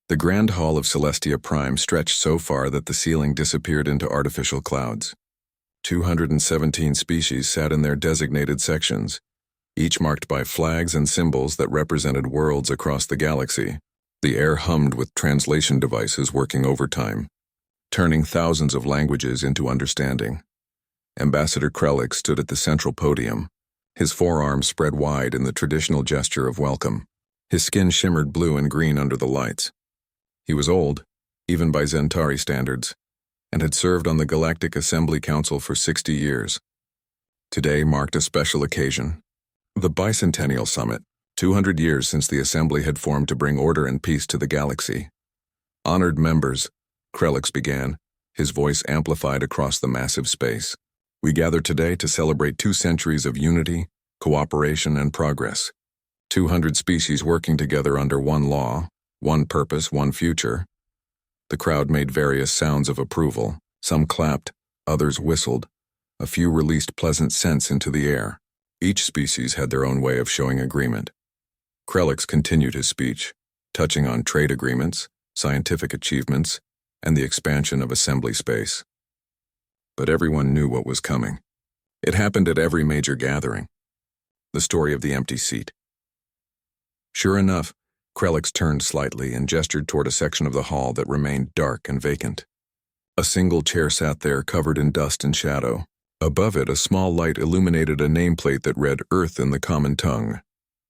The grand hall of Celestia Prime stretched so far that the ceiling disappeared into artificial clouds. 217 species sat in their designated sections, each marked by flags and symbols that represented worlds across the galaxy. The air hummed with translation devices working overtime, turning thousands of languages into understanding. Ambassador Krelix stood at the central podium, his forearms spread wide in the traditional gesture of welcome. His skin shimmered blue and green under the lights. He was old, even by Zentari standards, and had served on the Galactic Assembly Council for 60 years. Today marked a special occasion. The Bicentennial Summit, 200 years since the Assembly had formed to bring order and peace to the galaxy. Honored members, Krelix began, his voice amplified across the massive space. We gather today to celebrate 2 centuries of unity, cooperation, and progress. 200 species working together under one law, one purpose, one future. The crowd made various sounds of approval. Some clapped, others whistled. A few released pleasant scents into the air. Each species had their own way of showing agreement. Krelix continued his speech, touching on trade agreements, scientific achievements, and the expansion of assembly space. But everyone knew what was coming. It happened at every major gathering. The story of the empty seat. Sure enough, Krelix turned slightly and gestured toward a section of the hall that remained dark and vacant. A single chair sat there covered in dust and shadow. Above it, a small light illuminated a nameplate that read Earth in the common tongue.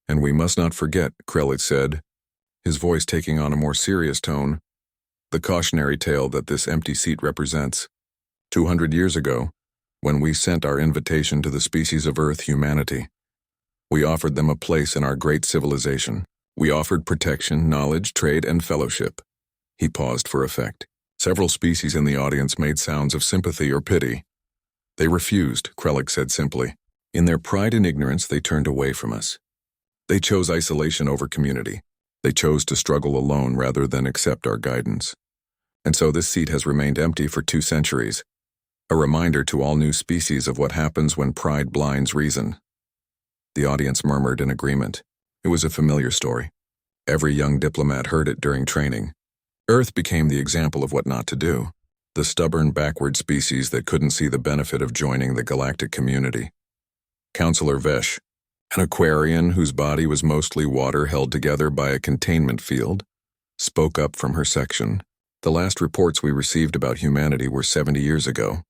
And we must not forget, Krelix said, his voice taking on a more serious tone, the cautionary tale that this empty seat represents. 200 years ago, when we sent our invitation to the species of Earth humanity, we offered them a place in our great civilization. We offered protection, knowledge, trade, and fellowship. He paused for effect. Several species in the audience made sounds of sympathy or pity. They refused, Krelix said simply. In their pride and ignorance, they turned away from us. They chose isolation over community. They chose to struggle alone rather than accept our guidance. And so this seat has remained empty for 2 centuries, a reminder to all new species of what happens when pride blinds reason. The audience murmured in agreement. It was a familiar story. Every young diplomat heard it during training. Earth became the example of what not to do. The stubborn, backward species that couldn't see the benefit of joining the galactic community. Counselor Vesh, an Aquarian whose body was mostly water held together by a containment field, spoke up from her section. The last reports we received about humanity were 70 years ago.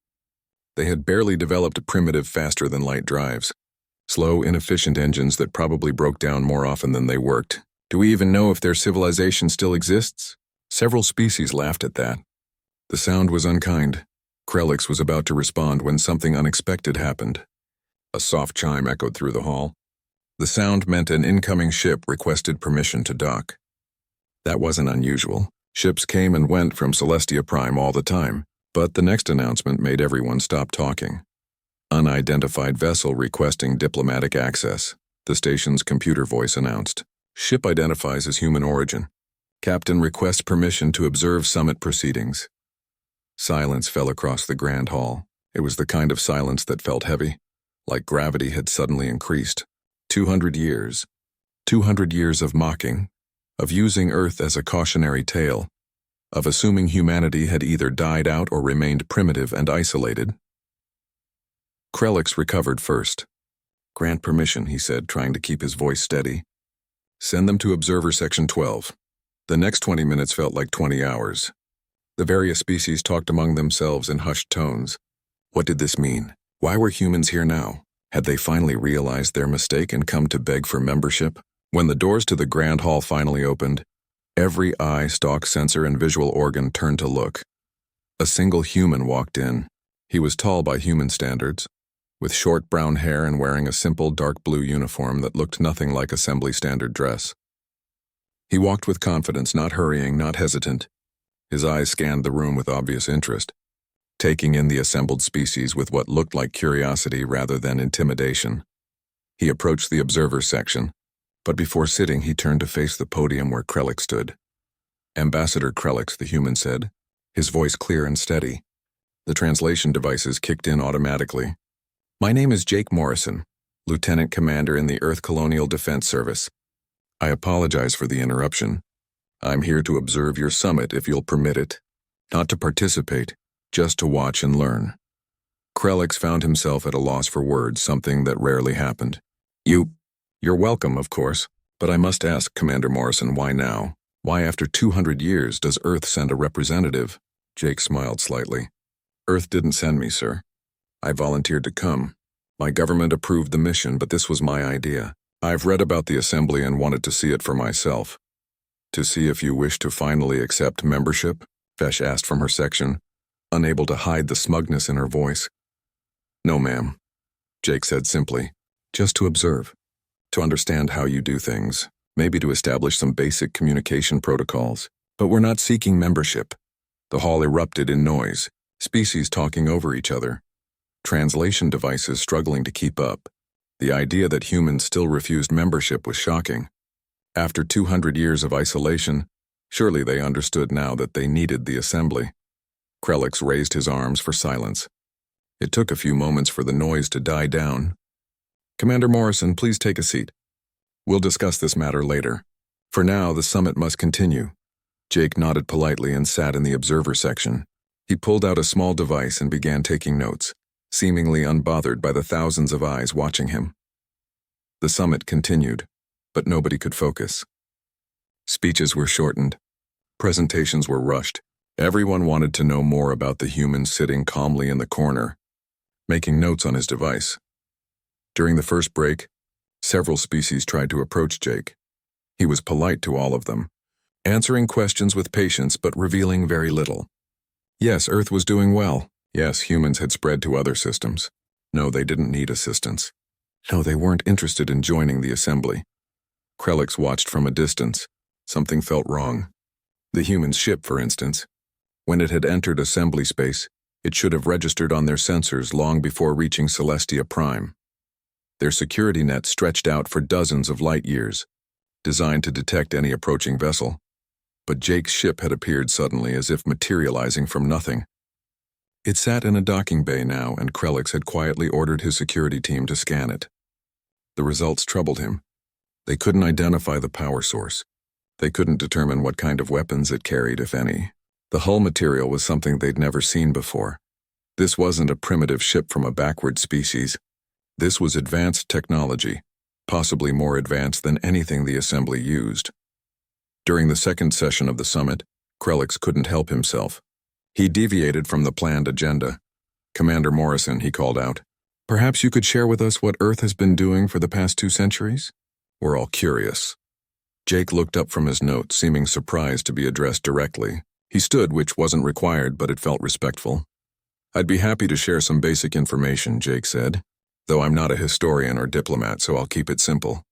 They had barely developed primitive faster-than-light drives. Slow, inefficient engines that probably broke down more often than they worked. Do we even know if their civilization still exists? Several species laughed at that. The sound was unkind. Krelix was about to respond when something unexpected happened. A soft chime echoed through the hall. The sound meant an incoming ship requested permission to dock. That wasn't unusual. Ships came and went from Celestia Prime all the time, but the next announcement made everyone stop talking. Unidentified vessel requesting diplomatic access, the station's computer voice announced. Ship identifies as human origin. Captain requests permission to observe summit proceedings. Silence fell across the grand hall. It was the kind of silence that felt heavy, like gravity had suddenly increased. 200 years. 200 years of mocking, of using Earth as a cautionary tale, of assuming humanity had either died out or remained primitive and isolated. Krelix recovered first. Grant permission, he said, trying to keep his voice steady. Send them to Observer Section 12. The next 20 minutes felt like 20 hours. The various species talked among themselves in hushed tones. What did this mean? Why were humans here now? Had they finally realized their mistake and come to beg for membership? When the doors to the Grand Hall finally opened, every eye, stalk, sensor, and visual organ turned to look. A single human walked in. He was tall by human standards, with short brown hair and wearing a simple dark blue uniform that looked nothing like assembly standard dress. He walked with confidence, not hurrying, not hesitant. His eyes scanned the room with obvious interest, taking in the assembled species with what looked like curiosity rather than intimidation. He approached the observer section, but before sitting he turned to face the podium where Krelix stood. Ambassador Krelix, the human said, his voice clear and steady. The translation devices kicked in automatically. My name is Jake Morrison, Lieutenant Commander in the Earth Colonial Defense Service. I apologize for the interruption. I'm here to observe your summit if you'll permit it. Not to participate, just to watch and learn. Krellix found himself at a loss for words, something that rarely happened. You're welcome, of course, but I must ask, Commander Morrison, why now? Why after 200 years does Earth send a representative? Jake smiled slightly. Earth didn't send me, sir. I volunteered to come. My government approved the mission, but this was my idea. I've read about the assembly and wanted to see it for myself. To see if you wish to finally accept membership? Vesh asked from her section, unable to hide the smugness in her voice. No, ma'am, Jake said simply. Just to observe. To understand how you do things. Maybe to establish some basic communication protocols. But we're not seeking membership. The hall erupted in noise, species talking over each other. Translation devices struggling to keep up. The idea that humans still refused membership was shocking. After 200 years of isolation, surely they understood now that they needed the assembly. Krellix raised his arms for silence. It took a few moments for the noise to die down. Commander Morrison, please take a seat. We'll discuss this matter later. For now, the summit must continue. Jake nodded politely and sat in the observer section. He pulled out a small device and began taking notes, seemingly unbothered by the thousands of eyes watching him. The summit continued, but nobody could focus. Speeches were shortened. Presentations were rushed. Everyone wanted to know more about the human sitting calmly in the corner, making notes on his device. During the first break, several species tried to approach Jake. He was polite to all of them, answering questions with patience but revealing very little. Yes, Earth was doing well. Yes, humans had spread to other systems. No, they didn't need assistance. No, they weren't interested in joining the assembly. Krellix watched from a distance. Something felt wrong. The human ship, for instance. When it had entered assembly space, it should have registered on their sensors long before reaching Celestia Prime. Their security net stretched out for dozens of light years, designed to detect any approaching vessel. But Jake's ship had appeared suddenly, as if materializing from nothing. It sat in a docking bay now, and Krellix had quietly ordered his security team to scan it. The results troubled him. They couldn't identify the power source. They couldn't determine what kind of weapons it carried, if any. The hull material was something they'd never seen before. This wasn't a primitive ship from a backward species. This was advanced technology, possibly more advanced than anything the assembly used. During the second session of the summit, Krellix couldn't help himself. He deviated from the planned agenda. Commander Morrison, he called out, perhaps you could share with us what Earth has been doing for the past 2 centuries? We're all curious. Jake looked up from his notes, seeming surprised to be addressed directly. He stood, which wasn't required, but it felt respectful. I'd be happy to share some basic information, Jake said, though I'm not a historian or diplomat, so I'll keep it simple.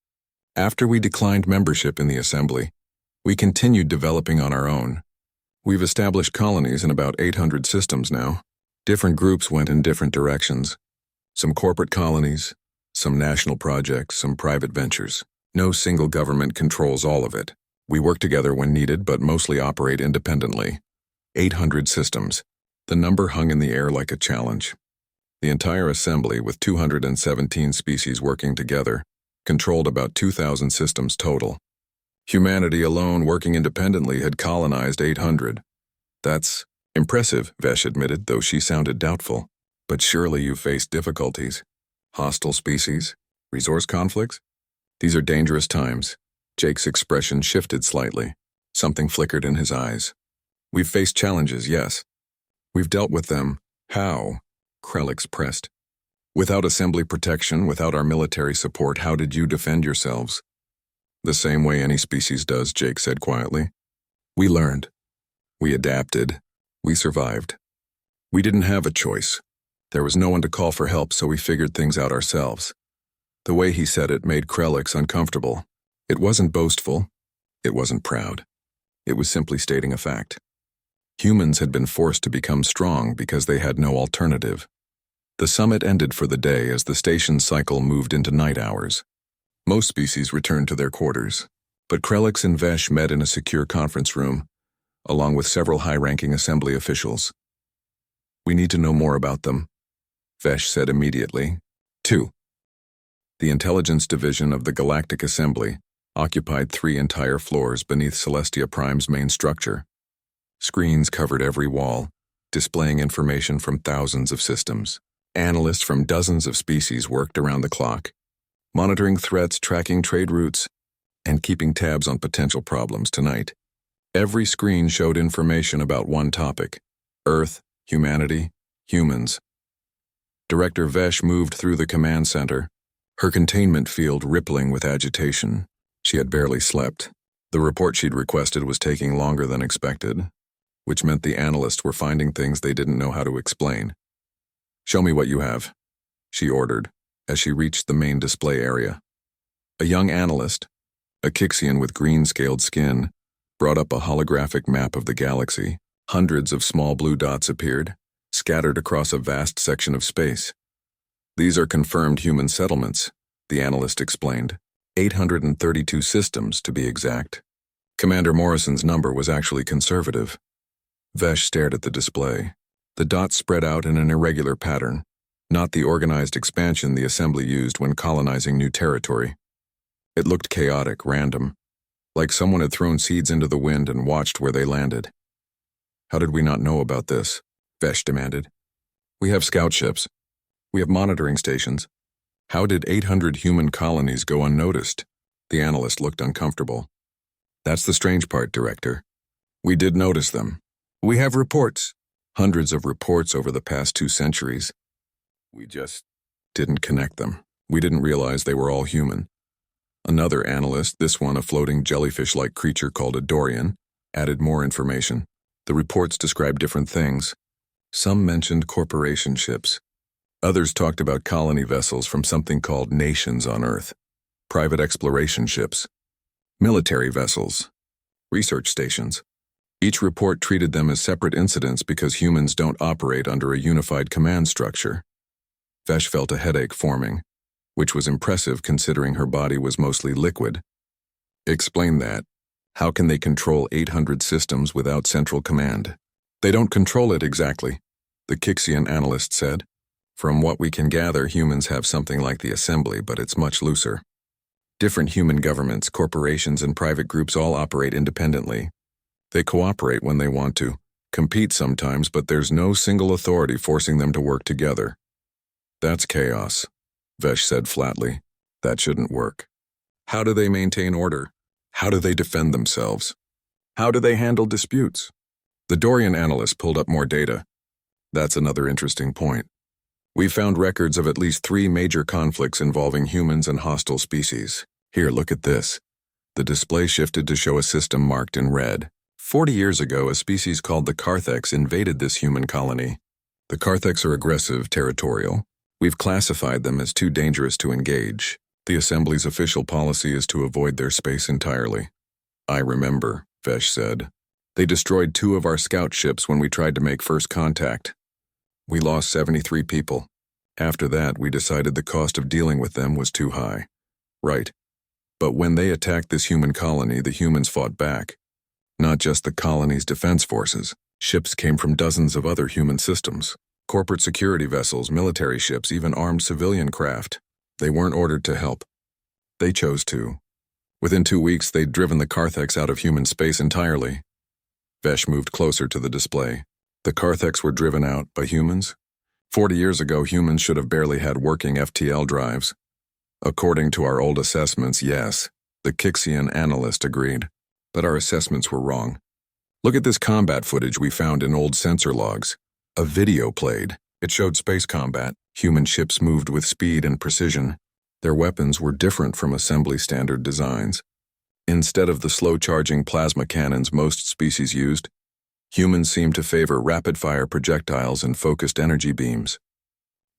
After we declined membership in the assembly, we continued developing on our own. We've established colonies in about 800 systems now. Different groups went in different directions. Some corporate colonies, some national projects, some private ventures. No single government controls all of it. We work together when needed, but mostly operate independently. 800 systems. The number hung in the air like a challenge. The entire assembly, with 217 species working together, controlled about 2,000 systems total. Humanity alone, working independently, had colonized 800. That's impressive, Vesh admitted, though she sounded doubtful. But surely you faced difficulties. Hostile species? Resource conflicts? These are dangerous times. Jake's expression shifted slightly. Something flickered in his eyes. We've faced challenges, yes. We've dealt with them. How? Krellix pressed. Without assembly protection, without our military support, how did you defend yourselves? The same way any species does, Jake said quietly. We learned. We adapted. We survived. We didn't have a choice. There was no one to call for help, so we figured things out ourselves. The way he said it made Krellix uncomfortable. It wasn't boastful. It wasn't proud. It was simply stating a fact. Humans had been forced to become strong because they had no alternative. The summit ended for the day as the station's cycle moved into night hours. Most species returned to their quarters, but Krellix and Vesh met in a secure conference room, along with several high-ranking assembly officials. We need to know more about them, Vesh said immediately. 2. The Intelligence Division of the Galactic Assembly, occupied 3 entire floors beneath Celestia Prime's main structure. Screens covered every wall, displaying information from thousands of systems. Analysts from dozens of species worked around the clock, monitoring threats, tracking trade routes, and keeping tabs on potential problems tonight. Every screen showed information about one topic: Earth, humanity, humans. Director Vesh moved through the command center, her containment field rippling with agitation. She had barely slept. The report she'd requested was taking longer than expected, which meant the analysts were finding things they didn't know how to explain. "Show me what you have," she ordered, as she reached the main display area. A young analyst, a Kixian with green-scaled skin, brought up a holographic map of the galaxy. Hundreds of small blue dots appeared, scattered across a vast section of space. "These are confirmed human settlements," the analyst explained. 832 systems, to be exact. Commander Morrison's number was actually conservative. Vesh stared at the display. The dots spread out in an irregular pattern, not the organized expansion the Assembly used when colonizing new territory. It looked chaotic, random, like someone had thrown seeds into the wind and watched where they landed. "How did we not know about this?" Vesh demanded. "We have scout ships. We have monitoring stations. How did 800 human colonies go unnoticed?" The analyst looked uncomfortable. "That's the strange part, Director. We did notice them. We have reports. Hundreds of reports over the past 2 centuries. We just didn't connect them. We didn't realize they were all human." Another analyst, this one a floating jellyfish-like creature called a Dorian, added more information. The reports described different things. Some mentioned corporation ships. Others talked about colony vessels from something called nations on Earth, private exploration ships, military vessels, research stations. Each report treated them as separate incidents because humans don't operate under a unified command structure. Vesh felt a headache forming, which was impressive considering her body was mostly liquid. "Explain that. How can they control 800 systems without central command?" "They don't control it exactly," the Kixian analyst said. "From what we can gather, humans have something like the Assembly, but it's much looser. Different human governments, corporations, and private groups all operate independently. They cooperate when they want to, compete sometimes, but there's no single authority forcing them to work together." "That's chaos," Vesh said flatly. "That shouldn't work. How do they maintain order? How do they defend themselves? How do they handle disputes?" The Dorian analyst pulled up more data. "That's another interesting point. We found records of at least 3 major conflicts involving humans and hostile species. Here, look at this." The display shifted to show a system marked in red. 40 years ago, a species called the Carthex invaded this human colony. The Carthex are aggressive, territorial. We've classified them as too dangerous to engage. The Assembly's official policy is to avoid their space entirely. "I remember," Vesh said. "They destroyed 2 of our scout ships when we tried to make first contact. We lost 73 people. After that, we decided the cost of dealing with them was too high." "Right. But when they attacked this human colony, the humans fought back. Not just the colony's defense forces. Ships came from dozens of other human systems. Corporate security vessels, military ships, even armed civilian craft. They weren't ordered to help. They chose to. Within 2 weeks, they'd driven the Carthex out of human space entirely." Vesh moved closer to the display. "The Carthex were driven out by humans? 40 years ago, humans should have barely had working FTL drives." "According to our old assessments, yes," the Kixian analyst agreed. "But our assessments were wrong. Look at this combat footage we found in old sensor logs. A video played. It showed space combat. Human ships moved with speed and precision. Their weapons were different from Assembly standard designs. Instead of the slow-charging plasma cannons most species used, humans seemed to favor rapid-fire projectiles and focused energy beams.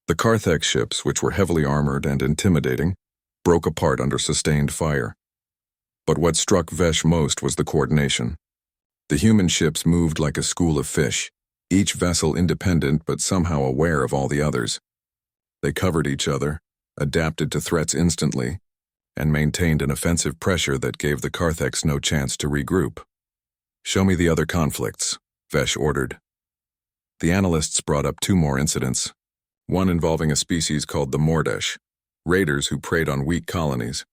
The Carthex ships, which were heavily armored and intimidating, broke apart under sustained fire. But what struck Vesh most was the coordination. The human ships moved like a school of fish, each vessel independent but somehow aware of all the others. They covered each other, adapted to threats instantly, and maintained an offensive pressure that gave the Carthex no chance to regroup. "Show me the other conflicts," Vesh ordered. The analysts brought up 2 more incidents, one involving a species called the Mordesh, raiders who preyed on weak colonies.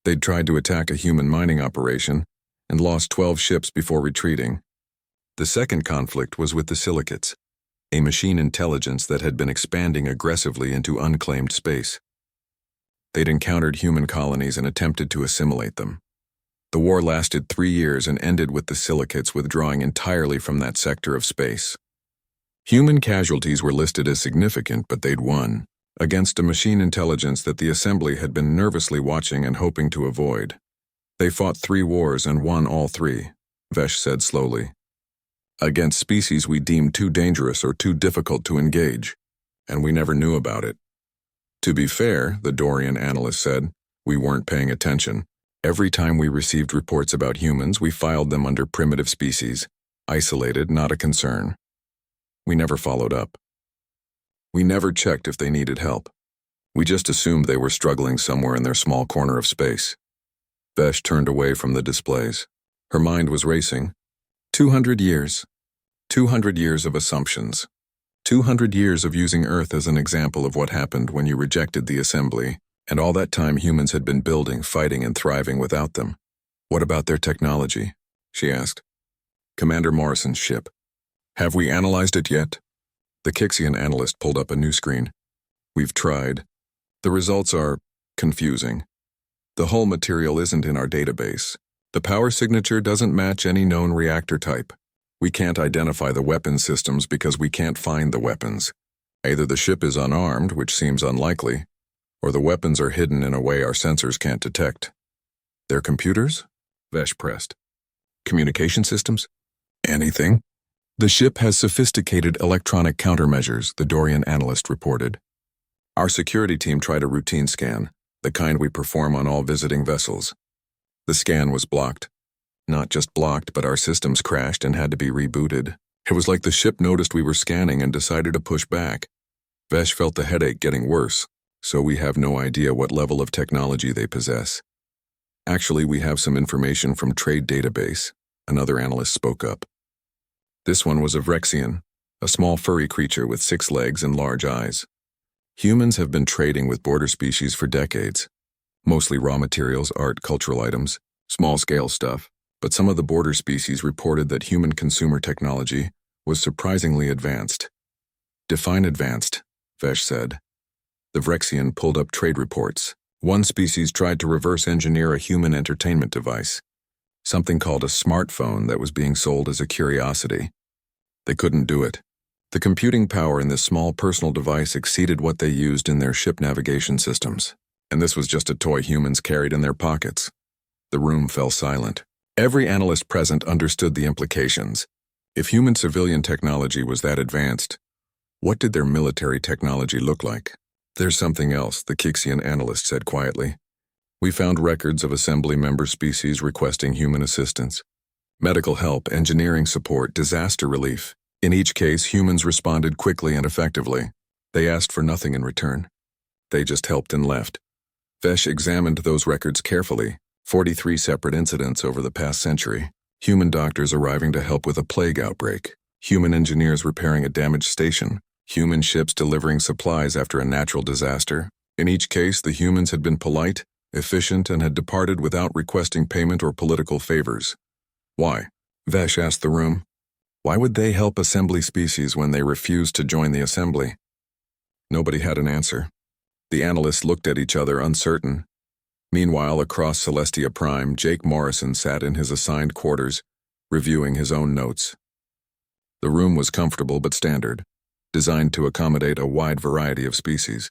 They'd tried to attack a human mining operation and lost 12 ships before retreating. The second conflict was with the Silicates, a machine intelligence that had been expanding aggressively into unclaimed space. They'd encountered human colonies and attempted to assimilate them. The war lasted 3 years and ended with the Silicates withdrawing entirely from that sector of space. Human casualties were listed as significant, but they'd won, against a machine intelligence that the Assembly had been nervously watching and hoping to avoid. They fought 3 wars and won all 3, Vesh said slowly. Against species we deemed too dangerous or too difficult to engage, and we never knew about it. To be fair, the Dorian analyst said, we weren't paying attention. Every time we received reports about humans, we filed them under primitive species, isolated, not a concern. We never followed up. We never checked if they needed help. We just assumed they were struggling somewhere in their small corner of space. Vesh turned away from the displays. Her mind was racing. 200 years. 200 years of assumptions. 200 years of using Earth as an example of what happened when you rejected the Assembly, and all that time humans had been building, fighting, and thriving without them. What about their technology? She asked. Commander Morrison's ship. Have we analyzed it yet? The Kixian analyst pulled up a new screen. We've tried. The results are confusing. The hull material isn't in our database. The power signature doesn't match any known reactor type. We can't identify the weapon systems because we can't find the weapons. Either the ship is unarmed, which seems unlikely, or the weapons are hidden in a way our sensors can't detect. They're computers? Vesh pressed. Communication systems? Anything? The ship has sophisticated electronic countermeasures, the Dorian analyst reported. Our security team tried a routine scan, the kind we perform on all visiting vessels. The scan was blocked. Not just blocked, but our systems crashed and had to be rebooted. It was like the ship noticed we were scanning and decided to push back. Vesh felt the headache getting worse, so we have no idea what level of technology they possess. Actually, we have some information from Trade Database, another analyst spoke up. This one was a Vrexian, a small furry creature with 6 legs and large eyes. Humans have been trading with border species for decades. Mostly raw materials, art, cultural items, small-scale stuff, but some of the border species reported that human consumer technology was surprisingly advanced. Define advanced, Vesh said. The Vrexian pulled up trade reports. One species tried to reverse engineer a human entertainment device, something called a smartphone that was being sold as a curiosity. They couldn't do it. The computing power in this small personal device exceeded what they used in their ship navigation systems. And this was just a toy humans carried in their pockets. The room fell silent. Every analyst present understood the implications. If human civilian technology was that advanced, what did their military technology look like? There's something else, the Kixian analyst said quietly. We found records of Assembly member species requesting human assistance. Medical help, engineering support, disaster relief. In each case, humans responded quickly and effectively. They asked for nothing in return. They just helped and left. Vesh examined those records carefully. 43 separate incidents over the past century. Human doctors arriving to help with a plague outbreak. Human engineers repairing a damaged station. Human ships delivering supplies after a natural disaster. In each case, the humans had been polite, efficient, and had departed without requesting payment or political favors. Why? Vesh asked the room. Why would they help Assembly species when they refused to join the Assembly? Nobody had an answer. The analysts looked at each other, uncertain. Meanwhile, across Celestia Prime, Jake Morrison sat in his assigned quarters, reviewing his own notes. The room was comfortable but standard, designed to accommodate a wide variety of species.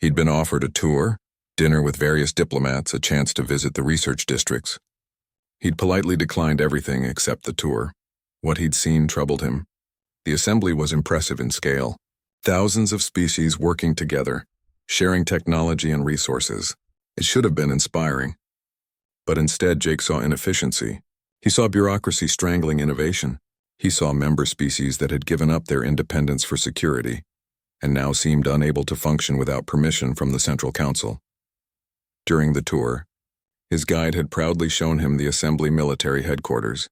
He'd been offered a tour, dinner with various diplomats, a chance to visit the research districts. He'd politely declined everything except the tour. What he'd seen troubled him. The Assembly was impressive in scale. Thousands of species working together, sharing technology and resources. It should have been inspiring. But instead, Jake saw inefficiency. He saw bureaucracy strangling innovation. He saw member species that had given up their independence for security, and now seemed unable to function without permission from the Central Council. During the tour, his guide had proudly shown him the Assembly military headquarters.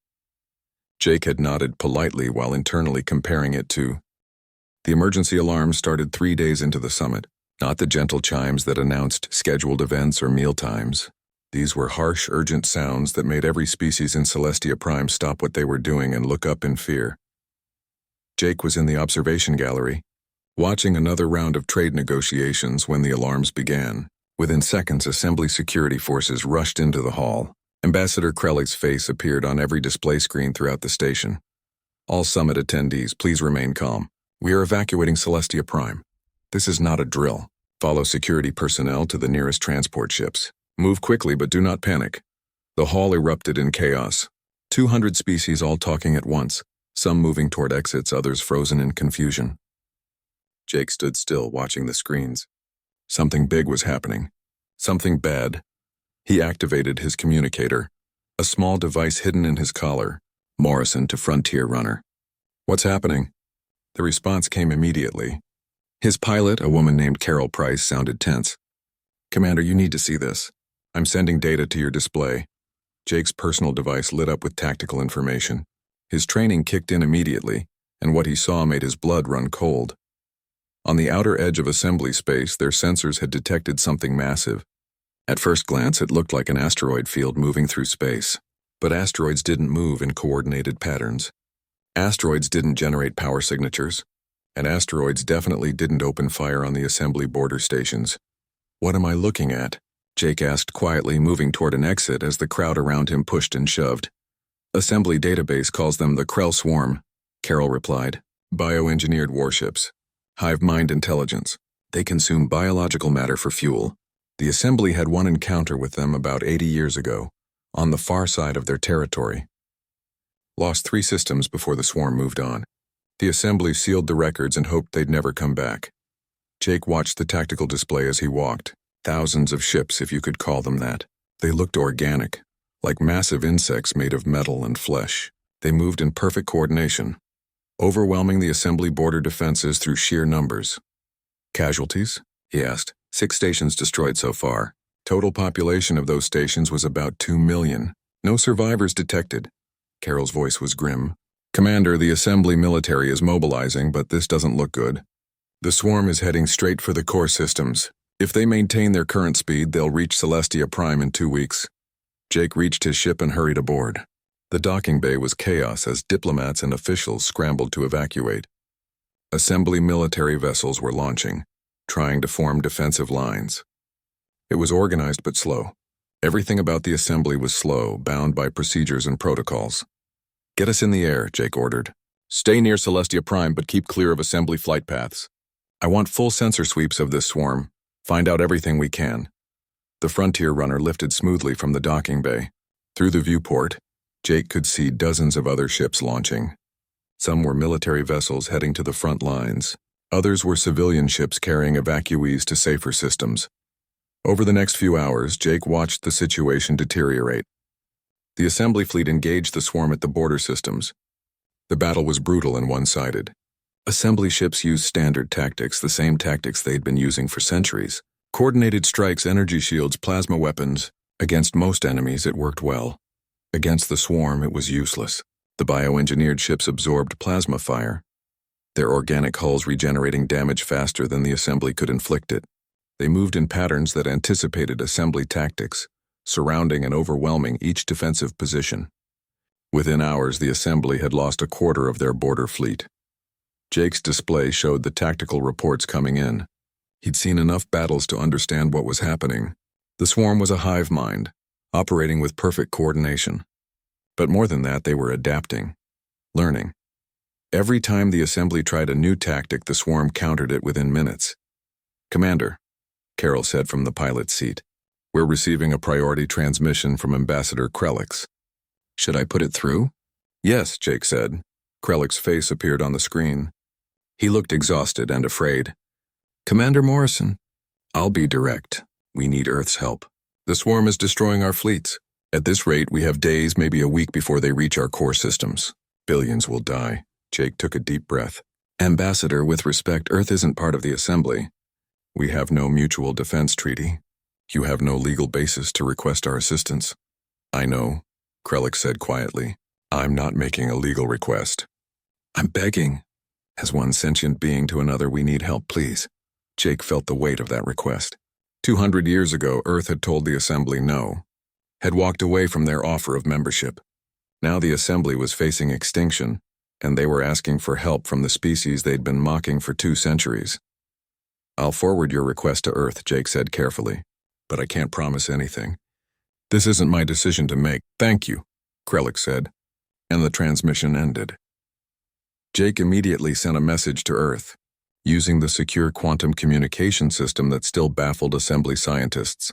Jake had nodded politely while internally comparing it to. The emergency alarm started 3 days into the summit, not the gentle chimes that announced scheduled events or meal times. These were harsh, urgent sounds that made every species in Celestia Prime stop what they were doing and look up in fear. Jake was in the observation gallery, watching another round of trade negotiations when the alarms began. Within seconds, Assembly security forces rushed into the hall. Ambassador Krellig's face appeared on every display screen throughout the station. All summit attendees, please remain calm. We are evacuating Celestia Prime. This is not a drill. Follow security personnel to the nearest transport ships. Move quickly, but do not panic. The hall erupted in chaos. 200 species all talking at once, some moving toward exits, others frozen in confusion. Jake stood still, watching the screens. Something big was happening. Something bad. He activated his communicator, a small device hidden in his collar. Morrison to Frontier Runner. What's happening? The response came immediately. His pilot, a woman named Carol Price, sounded tense. Commander, you need to see this. I'm sending data to your display. Jake's personal device lit up with tactical information. His training kicked in immediately, and what he saw made his blood run cold. On the outer edge of assembly space, their sensors had detected something massive. At first glance, it looked like an asteroid field moving through space. But asteroids didn't move in coordinated patterns. Asteroids didn't generate power signatures, and asteroids definitely didn't open fire on the assembly border stations. What am I looking at? Jake asked quietly, moving toward an exit as the crowd around him pushed and shoved. Assembly database calls them the Krell Swarm, Carol replied. Bioengineered warships. Hive mind intelligence. They consume biological matter for fuel. The assembly had one encounter with them about 80 years ago, on the far side of their territory. Lost 3 systems before the swarm moved on. The assembly sealed the records and hoped they'd never come back. Jake watched the tactical display as he walked. Thousands of ships, if you could call them that. They looked organic, like massive insects made of metal and flesh. They moved in perfect coordination, overwhelming the assembly border defenses through sheer numbers. Casualties? He asked. 6 stations destroyed so far. Total population of those stations was about 2 million. No survivors detected. Carol's voice was grim. Commander, the assembly military is mobilizing, but this doesn't look good. The swarm is heading straight for the core systems. If they maintain their current speed, they'll reach Celestia Prime in 2 weeks. Jake reached his ship and hurried aboard. The docking bay was chaos as diplomats and officials scrambled to evacuate. Assembly military vessels were launching, trying to form defensive lines. It was organized but slow. Everything about the assembly was slow, bound by procedures and protocols. Get us in the air, Jake ordered. Stay near Celestia Prime, but keep clear of assembly flight paths. I want full sensor sweeps of this swarm. Find out everything we can. The Frontier Runner lifted smoothly from the docking bay. Through the viewport, Jake could see dozens of other ships launching. Some were military vessels heading to the front lines. Others were civilian ships carrying evacuees to safer systems. Over the next few hours, Jake watched the situation deteriorate. The assembly fleet engaged the swarm at the border systems. The battle was brutal and one-sided. Assembly ships used standard tactics, the same tactics they'd been using for centuries. Coordinated strikes, energy shields, plasma weapons. Against most enemies, it worked well. Against the swarm, it was useless. The bioengineered ships absorbed plasma fire, their organic hulls regenerating damage faster than the assembly could inflict it. They moved in patterns that anticipated assembly tactics, surrounding and overwhelming each defensive position. Within hours, the assembly had lost a quarter of their border fleet. Jake's display showed the tactical reports coming in. He'd seen enough battles to understand what was happening. The swarm was a hive mind, operating with perfect coordination. But more than that, they were adapting, learning. Every time the assembly tried a new tactic, the swarm countered it within minutes. Commander, Carol said from the pilot's seat, we're receiving a priority transmission from Ambassador Krellig. Should I put it through? Yes, Jake said. Krellig's face appeared on the screen. He looked exhausted and afraid. Commander Morrison, I'll be direct. We need Earth's help. The swarm is destroying our fleets. At this rate, we have days, maybe a week before they reach our core systems. Billions will die. Jake took a deep breath. Ambassador, with respect, Earth isn't part of the assembly. We have no mutual defense treaty. You have no legal basis to request our assistance. I know, Krellig said quietly. I'm not making a legal request. I'm begging. As one sentient being to another, we need help, please. Jake felt the weight of that request. 200 years ago, Earth had told the assembly no. had walked away from their offer of membership. Now the assembly was facing extinction, and they were asking for help from the species they'd been mocking for 2 centuries. "I'll forward your request to Earth," Jake said carefully, "but I can't promise anything. This isn't my decision to make." "Thank you," Krellick said, and the transmission ended. Jake immediately sent a message to Earth, using the secure quantum communication system that still baffled assembly scientists.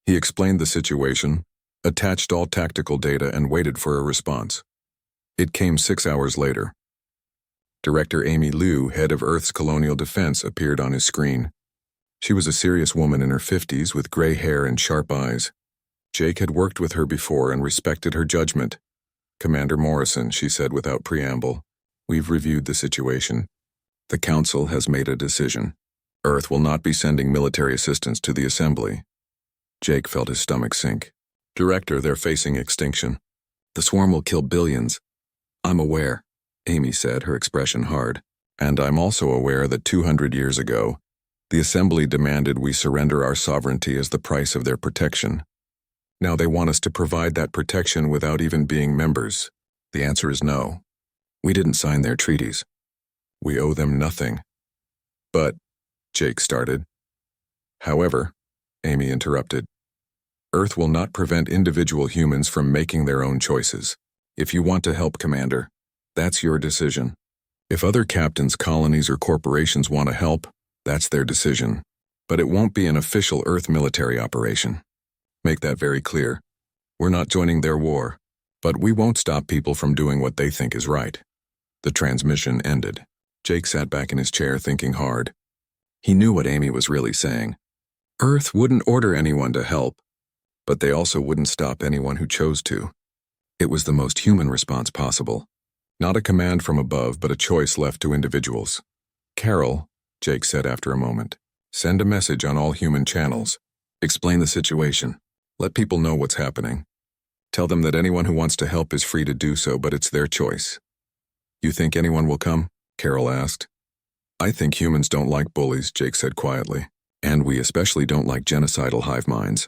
He explained the situation, attached all tactical data, and waited for a response. It came 6 hours later. Director Amy Liu, head of Earth's colonial defense, appeared on his screen. She was a serious woman in her 50s with gray hair and sharp eyes. Jake had worked with her before and respected her judgment. "Commander Morrison," she said without preamble, "we've reviewed the situation. The Council has made a decision. Earth will not be sending military assistance to the Assembly." Jake felt his stomach sink. "Director, they're facing extinction. The swarm will kill billions." "I'm aware," Amy said, her expression hard. "And I'm also aware that 200 years ago, the Assembly demanded we surrender our sovereignty as the price of their protection. Now they want us to provide that protection without even being members. The answer is no. We didn't sign their treaties. We owe them nothing." "But," Jake started. "However," Amy interrupted, "Earth will not prevent individual humans from making their own choices. If you want to help, Commander, that's your decision. If other captains, colonies, or corporations want to help, that's their decision. But it won't be an official Earth military operation. Make that very clear. We're not joining their war, but we won't stop people from doing what they think is right." The transmission ended. Jake sat back in his chair thinking hard. He knew what Amy was really saying. Earth wouldn't order anyone to help, but they also wouldn't stop anyone who chose to. It was the most human response possible. Not a command from above, but a choice left to individuals. "Carol," Jake said after a moment, "send a message on all human channels. Explain the situation. Let people know what's happening. Tell them that anyone who wants to help is free to do so, but it's their choice." "You think anyone will come?" Carol asked. "I think humans don't like bullies," Jake said quietly. "And we especially don't like genocidal hive minds."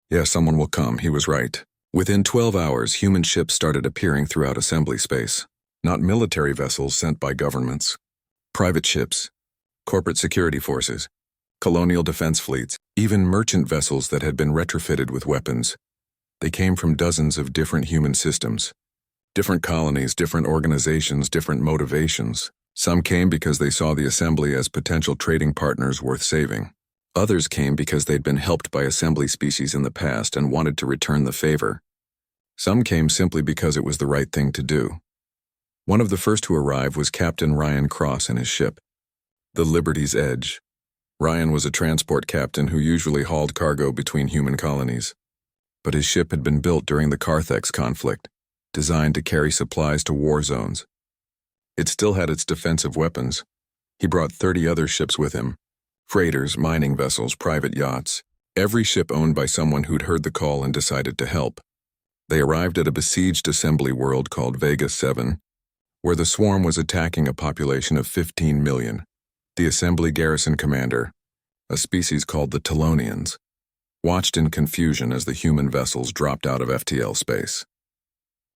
"Yeah, someone will come," he was right. Within 12 hours, human ships started appearing throughout assembly space. Not military vessels sent by governments. Private ships, corporate security forces, colonial defense fleets, even merchant vessels that had been retrofitted with weapons. They came from dozens of different human systems. Different colonies, different organizations, different motivations. Some came because they saw the Assembly as potential trading partners worth saving. Others came because they'd been helped by Assembly species in the past and wanted to return the favor. Some came simply because it was the right thing to do. One of the first to arrive was Captain Ryan Cross and his ship, the Liberty's Edge. Ryan was a transport captain who usually hauled cargo between human colonies. But his ship had been built during the Carthex conflict, designed to carry supplies to war zones. It still had its defensive weapons. He brought 30 other ships with him. Freighters, mining vessels, private yachts. Every ship owned by someone who'd heard the call and decided to help. They arrived at a besieged assembly world called Vega 7, where the swarm was attacking a population of 15 million. The assembly garrison commander, a species called the Telonians, watched in confusion as the human vessels dropped out of FTL space.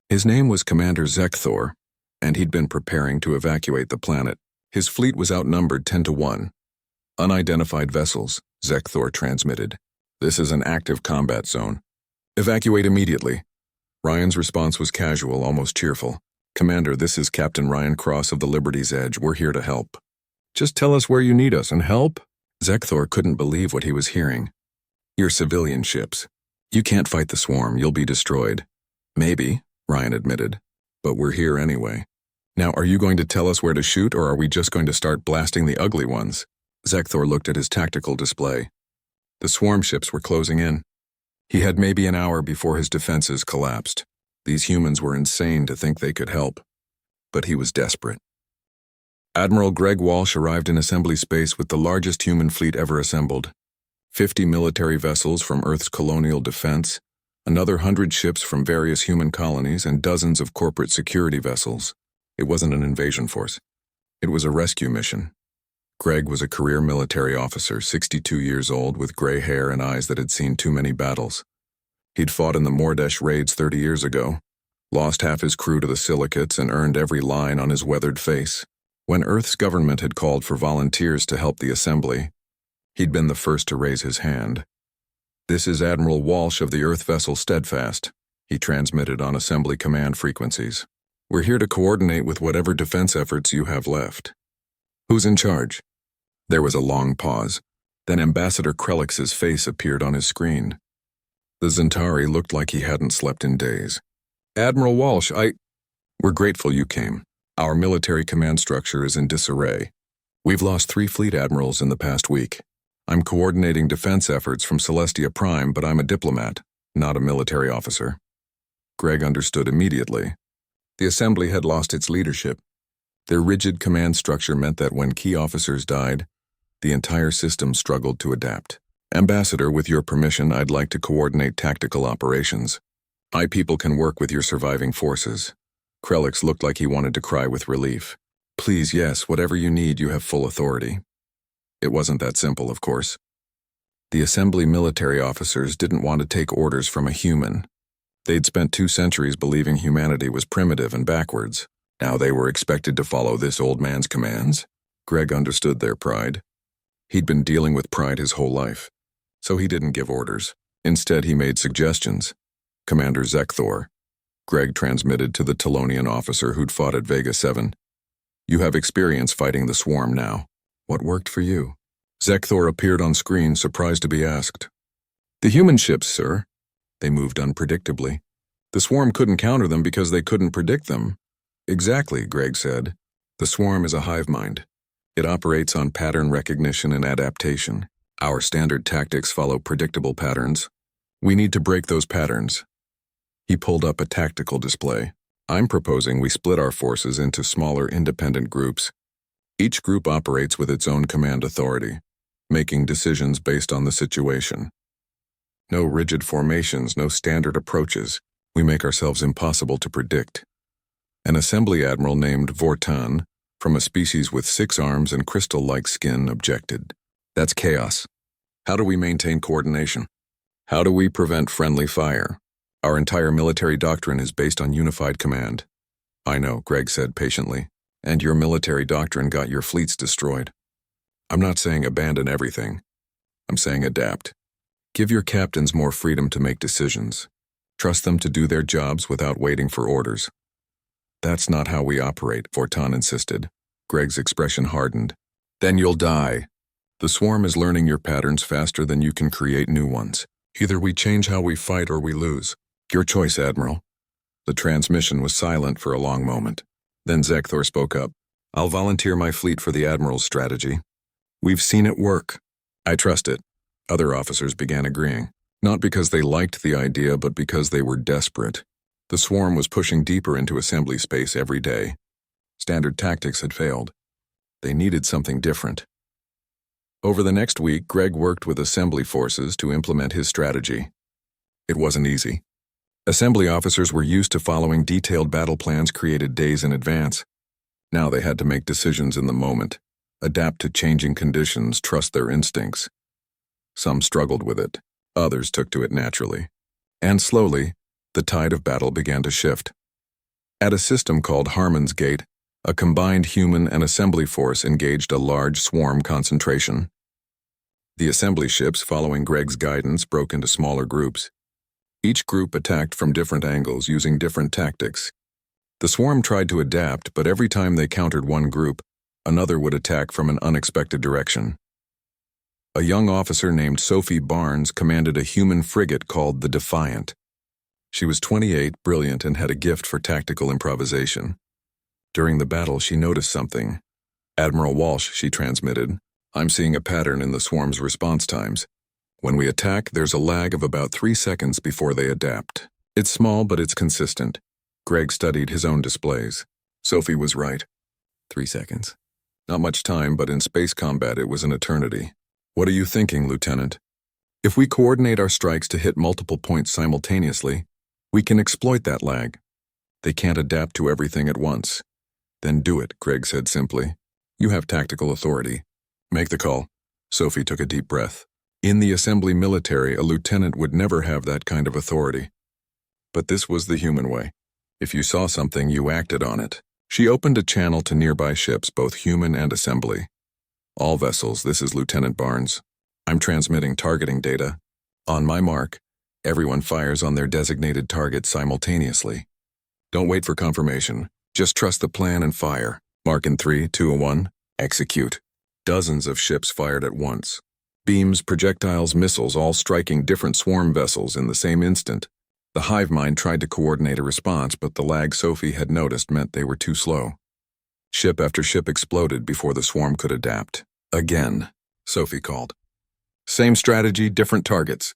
His name was Commander Zekthor, and he'd been preparing to evacuate the planet. His fleet was outnumbered 10 to 1. "Unidentified vessels," Zekthor transmitted. "This is an active combat zone. Evacuate immediately." Ryan's response was casual, almost cheerful. "Commander, this is Captain Ryan Cross of the Liberty's Edge. We're here to help." "Just tell us where you need us and help?" Zekthor couldn't believe what he was hearing. "You're civilian ships. You can't fight the swarm. You'll be destroyed." "Maybe," Ryan admitted, "but we're here anyway. Now, are you going to tell us where to shoot, or are we just going to start blasting the ugly ones?" Zekthor looked at his tactical display. The swarm ships were closing in. He had maybe an hour before his defenses collapsed. These humans were insane to think they could help. But he was desperate. Admiral Greg Walsh arrived in assembly space with the largest human fleet ever assembled. 50 military vessels from Earth's colonial defense, another 100 ships from various human colonies, and dozens of corporate security vessels. It wasn't an invasion force. It was a rescue mission. Greg was a career military officer, 62 years old, with gray hair and eyes that had seen too many battles. He'd fought in the Mordesh raids 30 years ago, lost half his crew to the silicates and earned every line on his weathered face. When Earth's government had called for volunteers to help the assembly, he'd been the first to raise his hand. "This is Admiral Walsh of the Earth vessel Steadfast," he transmitted on assembly command frequencies. "We're here to coordinate with whatever defense efforts you have left. Who's in charge?" There was a long pause. Then Ambassador Krelix's face appeared on his screen. The Zentari looked like he hadn't slept in days. "Admiral Walsh, We're grateful you came. Our military command structure is in disarray. We've lost 3 fleet admirals in the past week. I'm coordinating defense efforts from Celestia Prime, but I'm a diplomat, not a military officer." Greg understood immediately. The assembly had lost its leadership. Their rigid command structure meant that when key officers died, the entire system struggled to adapt. "Ambassador, with your permission, I'd like to coordinate tactical operations. My people can work with your surviving forces." Krelix looked like he wanted to cry with relief. "Please, yes, whatever you need, you have full authority." It wasn't that simple, of course. The assembly military officers didn't want to take orders from a human. They'd spent 2 centuries believing humanity was primitive and backwards. Now they were expected to follow this old man's commands? Greg understood their pride. He'd been dealing with pride his whole life, so he didn't give orders. Instead, he made suggestions. "Commander Zekthor," Greg transmitted to the Telonian officer who'd fought at Vega 7. "You have experience fighting the swarm now. What worked for you?" Zekthor appeared on screen, surprised to be asked. "The human ships, sir. They moved unpredictably. The swarm couldn't counter them because they couldn't predict them." "Exactly," Greg said. "The swarm is a hive mind. It operates on pattern recognition and adaptation. Our standard tactics follow predictable patterns. We need to break those patterns." He pulled up a tactical display. "I'm proposing we split our forces into smaller independent groups. Each group operates with its own command authority, making decisions based on the situation. No rigid formations, no standard approaches. We make ourselves impossible to predict." An assembly admiral named Vortan, from a species with 6 arms and crystal-like skin, objected. "That's chaos. How do we maintain coordination? How do we prevent friendly fire? Our entire military doctrine is based on unified command." "I know," Greg said patiently, "and your military doctrine got your fleets destroyed. I'm not saying abandon everything. I'm saying adapt. Give your captains more freedom to make decisions. Trust them to do their jobs without waiting for orders." "That's not how we operate," Vortan insisted. Greg's expression hardened. "Then you'll die. The swarm is learning your patterns faster than you can create new ones. Either we change how we fight or we lose. Your choice, Admiral." The transmission was silent for a long moment. Then Zekthor spoke up. "I'll volunteer my fleet for the Admiral's strategy. We've seen it work. I trust it." Other officers began agreeing, not because they liked the idea, but because they were desperate. The swarm was pushing deeper into assembly space every day. Standard tactics had failed. They needed something different. Over the next week, Greg worked with assembly forces to implement his strategy. It wasn't easy. Assembly officers were used to following detailed battle plans created days in advance. Now they had to make decisions in the moment, adapt to changing conditions, trust their instincts. Some struggled with it. Others took to it naturally. And slowly, the tide of battle began to shift. At a system called Harmon's Gate, a combined human and assembly force engaged a large swarm concentration. The assembly ships, following Greg's guidance, broke into smaller groups. Each group attacked from different angles using different tactics. The swarm tried to adapt, but every time they countered one group, another would attack from an unexpected direction. A young officer named Sophie Barnes commanded a human frigate called the Defiant. She was 28, brilliant, and had a gift for tactical improvisation. During the battle, she noticed something. "Admiral Walsh," she transmitted, "I'm seeing a pattern in the swarm's response times. When we attack, there's a lag of about 3 seconds before they adapt. It's small, but it's consistent." Greg studied his own displays. Sophie was right. 3 seconds. Not much time, but in space combat it was an eternity. "What are you thinking, Lieutenant?" "If we coordinate our strikes to hit multiple points simultaneously, we can exploit that lag. They can't adapt to everything at once." "Then do it," Greg said simply. "You have tactical authority. Make the call." Sophie took a deep breath. In the assembly military, a lieutenant would never have that kind of authority. But this was the human way. If you saw something, you acted on it. She opened a channel to nearby ships, both human and assembly. All vessels, this is Lieutenant Barnes. I'm transmitting targeting data. On my mark, everyone fires on their designated targets simultaneously. Don't wait for confirmation. Just trust the plan and fire. Mark in 3, 2, 1, execute. Dozens of ships fired at once. Beams, projectiles, missiles, all striking different swarm vessels in the same instant. The hive mind tried to coordinate a response, but the lag Sophie had noticed meant they were too slow. Ship after ship exploded before the swarm could adapt. Again, Sophie called. Same strategy, different targets.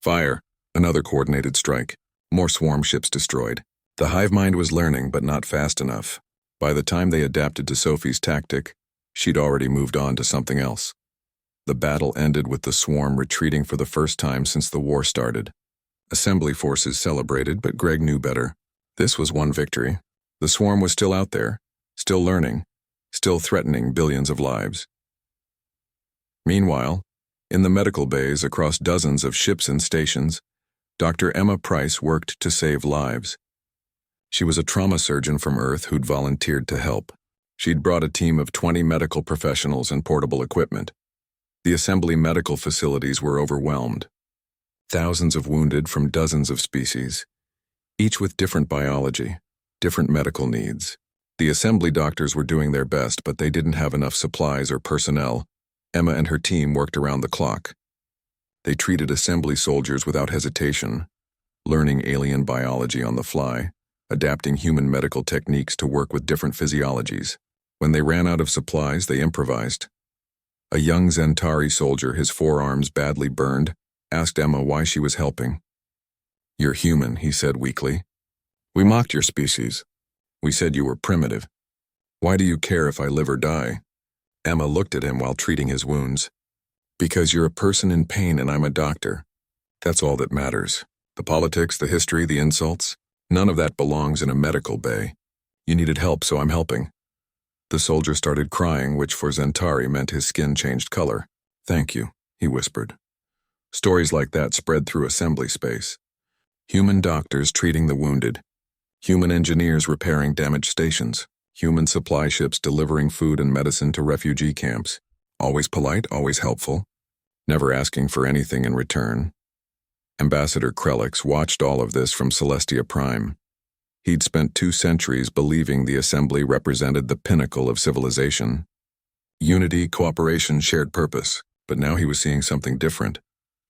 Fire. Another coordinated strike. More swarm ships destroyed. The hive mind was learning, but not fast enough. By the time they adapted to Sophie's tactic, she'd already moved on to something else. The battle ended with the swarm retreating for the first time since the war started. Assembly forces celebrated, but Greg knew better. This was one victory. The swarm was still out there, still learning, still threatening billions of lives. Meanwhile, in the medical bays across dozens of ships and stations, Dr. Emma Price worked to save lives. She was a trauma surgeon from Earth who'd volunteered to help. She'd brought a team of 20 medical professionals and portable equipment. The assembly medical facilities were overwhelmed. Thousands of wounded from dozens of species, each with different biology, different medical needs. The assembly doctors were doing their best, but they didn't have enough supplies or personnel. Emma and her team worked around the clock. They treated assembly soldiers without hesitation, learning alien biology on the fly, adapting human medical techniques to work with different physiologies. When they ran out of supplies, they improvised. A young Zentari soldier, his forearms badly burned, asked Emma why she was helping. "You're human," he said weakly. "We mocked your species. We said you were primitive. Why do you care if I live or die?" Emma looked at him while treating his wounds. "Because you're a person in pain and I'm a doctor. That's all that matters. The politics, the history, the insults, none of that belongs in a medical bay. You needed help, so I'm helping." The soldier started crying, which for Zentari meant his skin changed color. "Thank you," he whispered. Stories like that spread through assembly space. Human doctors treating the wounded. Human engineers repairing damaged stations. Human supply ships delivering food and medicine to refugee camps. Always polite, always helpful. Never asking for anything in return. Ambassador Krelix watched all of this from Celestia Prime. He'd spent 2 centuries believing the assembly represented the pinnacle of civilization. Unity, cooperation, shared purpose. But now he was seeing something different.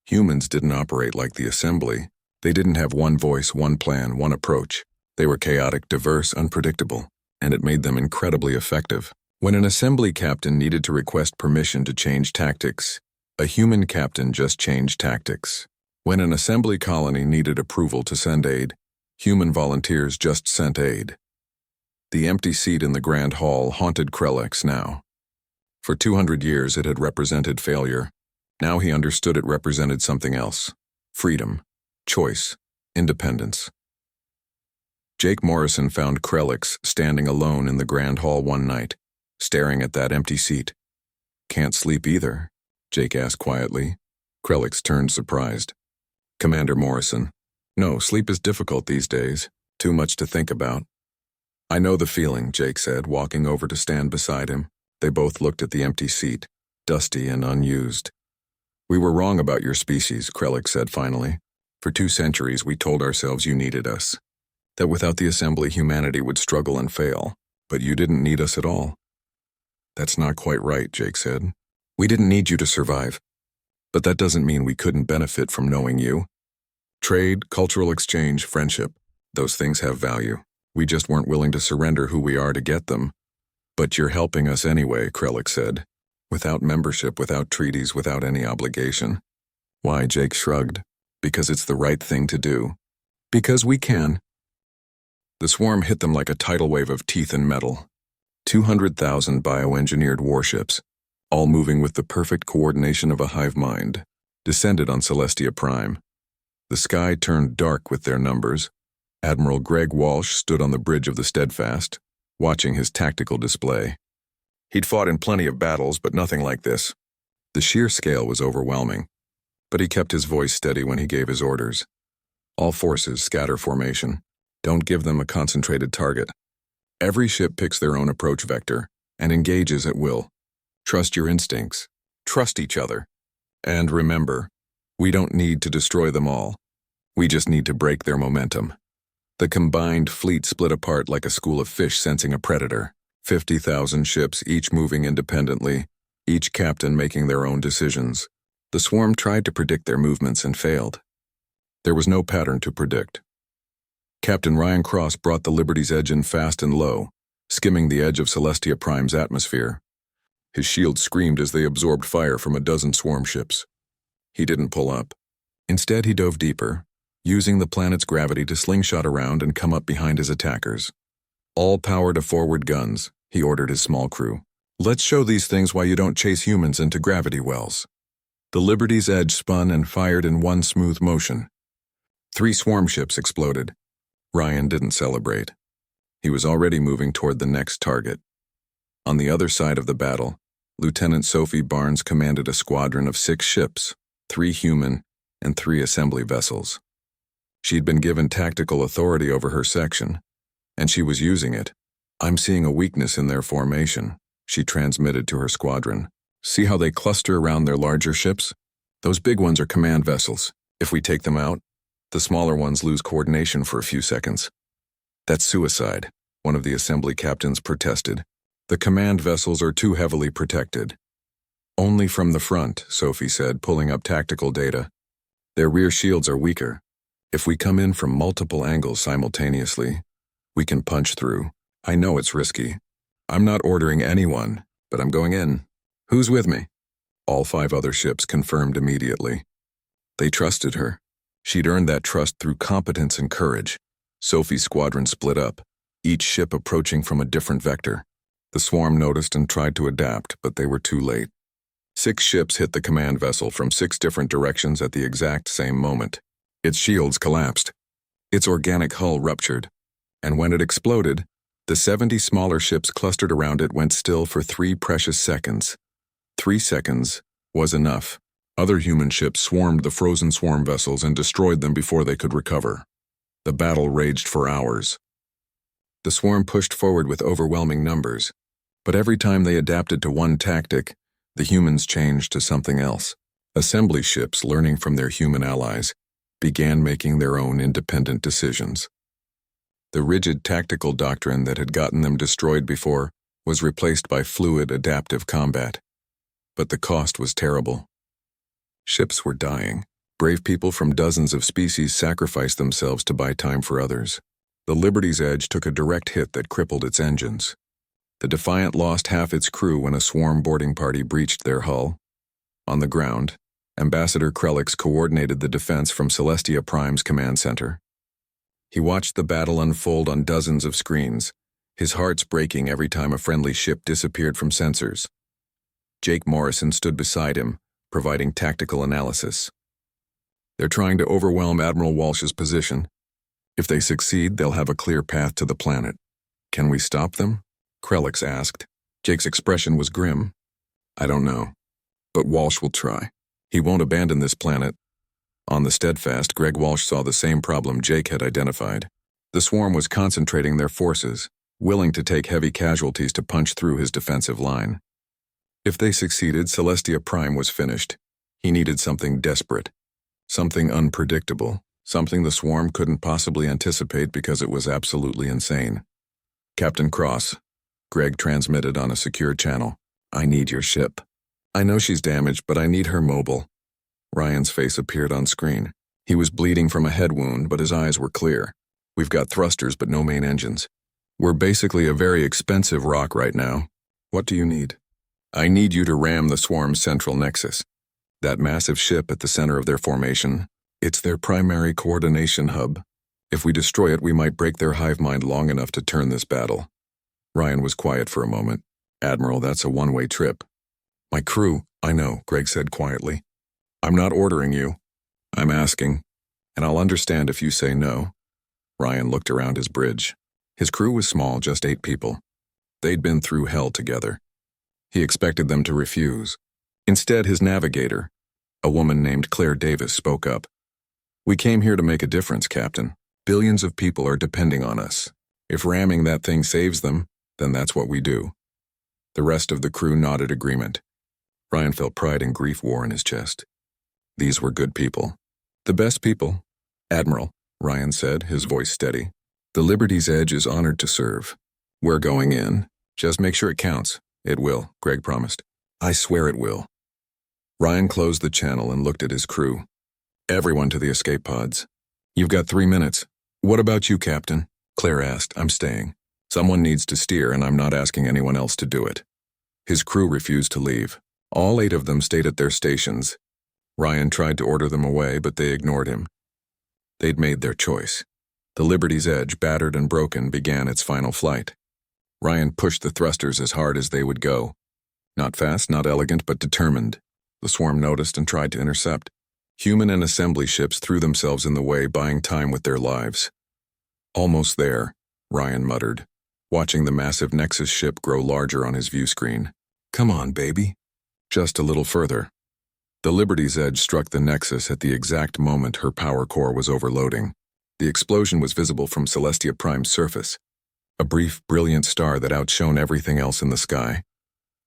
Humans didn't operate like the assembly. They didn't have one voice, one plan, one approach. They were chaotic, diverse, unpredictable, and it made them incredibly effective. When an assembly captain needed to request permission to change tactics, a human captain just changed tactics. When an assembly colony needed approval to send aid, human volunteers just sent aid. The empty seat in the Grand Hall haunted Krelix now. For 200 years it had represented failure. Now he understood it represented something else. Freedom, choice, independence. Jake Morrison found Krelix standing alone in the Grand Hall one night, staring at that empty seat. "Can't sleep either?" Jake asked quietly. Krelix turned surprised. "Commander Morrison, no, sleep is difficult these days. Too much to think about." "I know the feeling," Jake said, walking over to stand beside him. They both looked at the empty seat, dusty and unused. "We were wrong about your species," Krelix said finally. "For 2 centuries we told ourselves you needed us. That without the assembly humanity would struggle and fail. But you didn't need us at all." "That's not quite right," Jake said. "We didn't need you to survive. But that doesn't mean we couldn't benefit from knowing you. Trade, cultural exchange, friendship, those things have value. We just weren't willing to surrender who we are to get them." "But you're helping us anyway," Krelix said. "Without membership, without treaties, without any obligation." "Why?" Jake shrugged. "Because it's the right thing to do. Because we can." The swarm hit them like a tidal wave of teeth and metal. 200,000 bioengineered warships, all moving with the perfect coordination of a hive mind, descended on Celestia Prime. The sky turned dark with their numbers. Admiral Greg Walsh stood on the bridge of the Steadfast, watching his tactical display. He'd fought in plenty of battles, but nothing like this. The sheer scale was overwhelming. but he kept his voice steady when he gave his orders. All forces scatter formation. Don't give them a concentrated target. Every ship picks their own approach vector and engages at will. Trust your instincts. Trust each other. And remember, we don't need to destroy them all. We just need to break their momentum. The combined fleet split apart like a school of fish sensing a predator. 50,000 ships, each moving independently, each captain making their own decisions. The swarm tried to predict their movements and failed. There was no pattern to predict. Captain Ryan Cross brought the Liberty's Edge in fast and low, skimming the edge of Celestia Prime's atmosphere. His shield screamed as they absorbed fire from a dozen swarm ships. He didn't pull up. Instead, he dove deeper, using the planet's gravity to slingshot around and come up behind his attackers. All power to forward guns, he ordered his small crew. Let's show these things why you don't chase humans into gravity wells. The Liberty's Edge spun and fired in one smooth motion. 3 swarm ships exploded. Ryan didn't celebrate. He was already moving toward the next target. On the other side of the battle, Lieutenant Sophie Barnes commanded a squadron of 6 ships, 3 human and 3 assembly vessels. She'd been given tactical authority over her section, and she was using it. I'm seeing a weakness in their formation, she transmitted to her squadron. See how they cluster around their larger ships? Those big ones are command vessels. If we take them out, the smaller ones lose coordination for a few seconds. That's suicide, one of the assembly captains protested. The command vessels are too heavily protected. Only from the front, Sophie said, pulling up tactical data. Their rear shields are weaker. If we come in from multiple angles simultaneously, we can punch through. I know it's risky. I'm not ordering anyone, but I'm going in. Who's with me? All 5 other ships confirmed immediately. They trusted her. She'd earned that trust through competence and courage. Sophie's squadron split up, each ship approaching from a different vector. The swarm noticed and tried to adapt, but they were too late. 6 ships hit the command vessel from 6 different directions at the exact same moment. Its shields collapsed. Its organic hull ruptured. And when it exploded, the 70 smaller ships clustered around it went still for 3 precious seconds. 3 seconds was enough. Other human ships swarmed the frozen swarm vessels and destroyed them before they could recover. The battle raged for hours. The swarm pushed forward with overwhelming numbers, but every time they adapted to one tactic, the humans changed to something else. Assembly ships, learning from their human allies, began making their own independent decisions. The rigid tactical doctrine that had gotten them destroyed before was replaced by fluid, adaptive combat. But the cost was terrible. Ships were dying. Brave people from dozens of species sacrificed themselves to buy time for others. The Liberty's Edge took a direct hit that crippled its engines. The Defiant lost half its crew when a swarm boarding party breached their hull. On the ground, Ambassador Krellix coordinated the defense from Celestia Prime's command center. He watched the battle unfold on dozens of screens, his heart's breaking every time a friendly ship disappeared from sensors. Jake Morrison stood beside him, providing tactical analysis. They're trying to overwhelm Admiral Walsh's position. If they succeed, they'll have a clear path to the planet. Can we stop them? Krellix asked. Jake's expression was grim. I don't know, but Walsh will try. He won't abandon this planet. On the Steadfast, Greg Walsh saw the same problem Jake had identified. The swarm was concentrating their forces, willing to take heavy casualties to punch through his defensive line. If they succeeded, Celestia Prime was finished. He needed something desperate, something unpredictable, something the swarm couldn't possibly anticipate because it was absolutely insane. Captain Cross, Greg transmitted on a secure channel. I need your ship. I know she's damaged, but I need her mobile. Ryan's face appeared on screen. He was bleeding from a head wound, but his eyes were clear. We've got thrusters, but no main engines. We're basically a very expensive rock right now. What do you need? I need you to ram the swarm's central nexus. That massive ship at the center of their formation, it's their primary coordination hub. If we destroy it, we might break their hive mind long enough to turn this battle. Ryan was quiet for a moment. Admiral, that's a one-way trip. My crew, I know, Greg said quietly. I'm not ordering you. I'm asking, and I'll understand if you say no. Ryan looked around his bridge. His crew was small, just 8 people. They'd been through hell together. He expected them to refuse. Instead, his navigator, A woman named Claire Davis spoke up. "We came here to make a difference, Captain. Billions of people are depending on us. If ramming that thing saves them, then that's what we do." The rest of the crew nodded agreement. Ryan felt pride and grief war in his chest. These were good people. "The best people." "Admiral," Ryan said, his voice steady. "The Liberty's Edge is honored to serve. We're going in. Just make sure it counts." "It will," Greg promised. "I swear it will." Ryan closed the channel and looked at his crew. "Everyone to the escape pods. You've got 3 minutes." "What about you, Captain?" Claire asked. "I'm staying. Someone needs to steer, and I'm not asking anyone else to do it." His crew refused to leave. All 8 of them stayed at their stations. Ryan tried to order them away, but they ignored him. They'd made their choice. The Liberty's Edge, battered and broken, began its final flight. Ryan pushed the thrusters as hard as they would go. Not fast, not elegant, but determined. The swarm noticed and tried to intercept. Human and assembly ships threw themselves in the way, buying time with their lives. "Almost there," Ryan muttered, watching the massive Nexus ship grow larger on his view screen. "Come on, baby." Just a little further. The Liberty's Edge struck the Nexus at the exact moment her power core was overloading. The explosion was visible from Celestia Prime's surface, a brief, brilliant star that outshone everything else in the sky.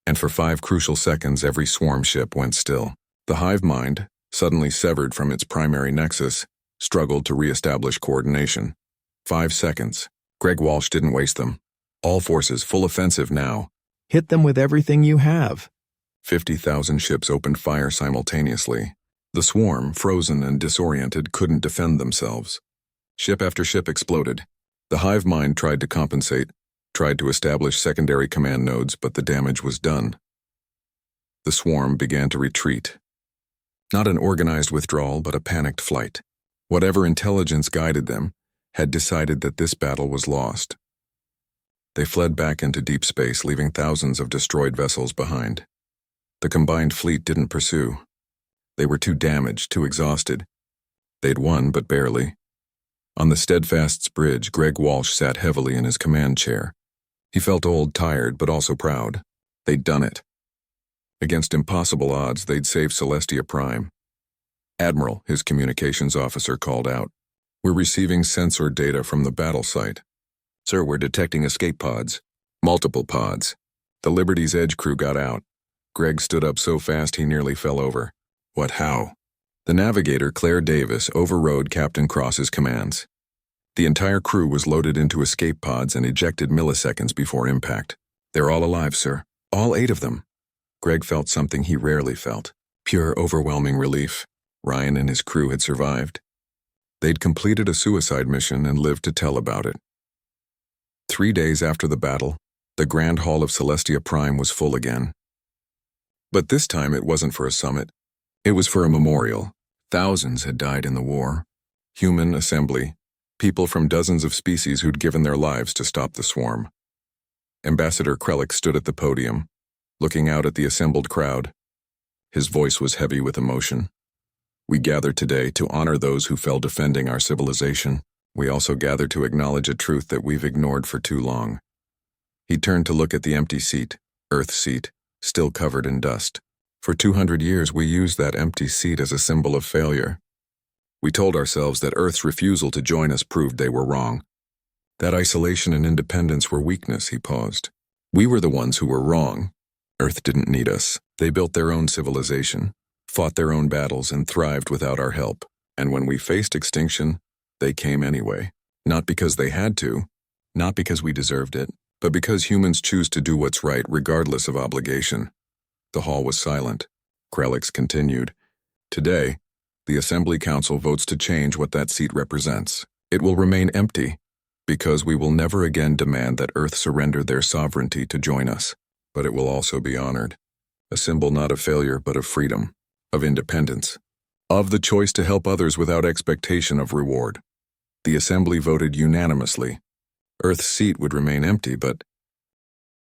And for 5 crucial seconds, every swarm ship went still. The hive mind, suddenly severed from its primary nexus, struggled to re-establish coordination. 5 seconds. Greg Walsh didn't waste them. All forces full offensive now. "Hit them with everything you have." 50,000 ships opened fire simultaneously. The swarm, frozen and disoriented, couldn't defend themselves. Ship after ship exploded. The hive mind tried to compensate, tried to establish secondary command nodes, but the damage was done. The swarm began to retreat. Not an organized withdrawal, but a panicked flight. Whatever intelligence guided them had decided that this battle was lost. They fled back into deep space, leaving thousands of destroyed vessels behind. The combined fleet didn't pursue. They were too damaged, too exhausted. They'd won, but barely. On the Steadfast's bridge, Greg Walsh sat heavily in his command chair. He felt old, tired, but also proud. They'd done it. Against impossible odds, they'd saved Celestia Prime. "Admiral," his communications officer called out. "We're receiving sensor data from the battle site." "Sir, we're detecting escape pods." "Multiple pods." The Liberty's Edge crew got out. Greg stood up so fast he nearly fell over. "What, how?" The navigator, Claire Davis, overrode Captain Cross's commands. The entire crew was loaded into escape pods and ejected milliseconds before impact. "They're all alive, sir. All 8 of them." Greg felt something he rarely felt. Pure, overwhelming relief. Ryan and his crew had survived. They'd completed a suicide mission and lived to tell about it. 3 days after the battle, the Grand Hall of Celestia Prime was full again. But this time it wasn't for a summit. It was for a memorial. Thousands had died in the war. Human assembly, people from dozens of species who'd given their lives to stop the swarm. Ambassador Krellick stood at the podium, looking out at the assembled crowd. His voice was heavy with emotion. "We gather today to honor those who fell defending our civilization. We also gather to acknowledge a truth that we've ignored for too long." He turned to look at the empty seat, Earth's seat, still covered in dust. For 200 years, we used that empty seat as a symbol of failure. We told ourselves that Earth's refusal to join us proved they were wrong. That isolation and independence were weakness, he paused. We were the ones who were wrong. Earth didn't need us. They built their own civilization, fought their own battles, and thrived without our help. And when we faced extinction, they came anyway. Not because they had to, not because we deserved it, but because humans choose to do what's right regardless of obligation. The hall was silent. Krellick continued. "Today, the Assembly Council votes to change what that seat represents. It will remain empty, because we will never again demand that Earth surrender their sovereignty to join us. But it will also be honored. A symbol not of failure, but of freedom, of independence, of the choice to help others without expectation of reward." The Assembly voted unanimously. Earth's seat would remain empty, but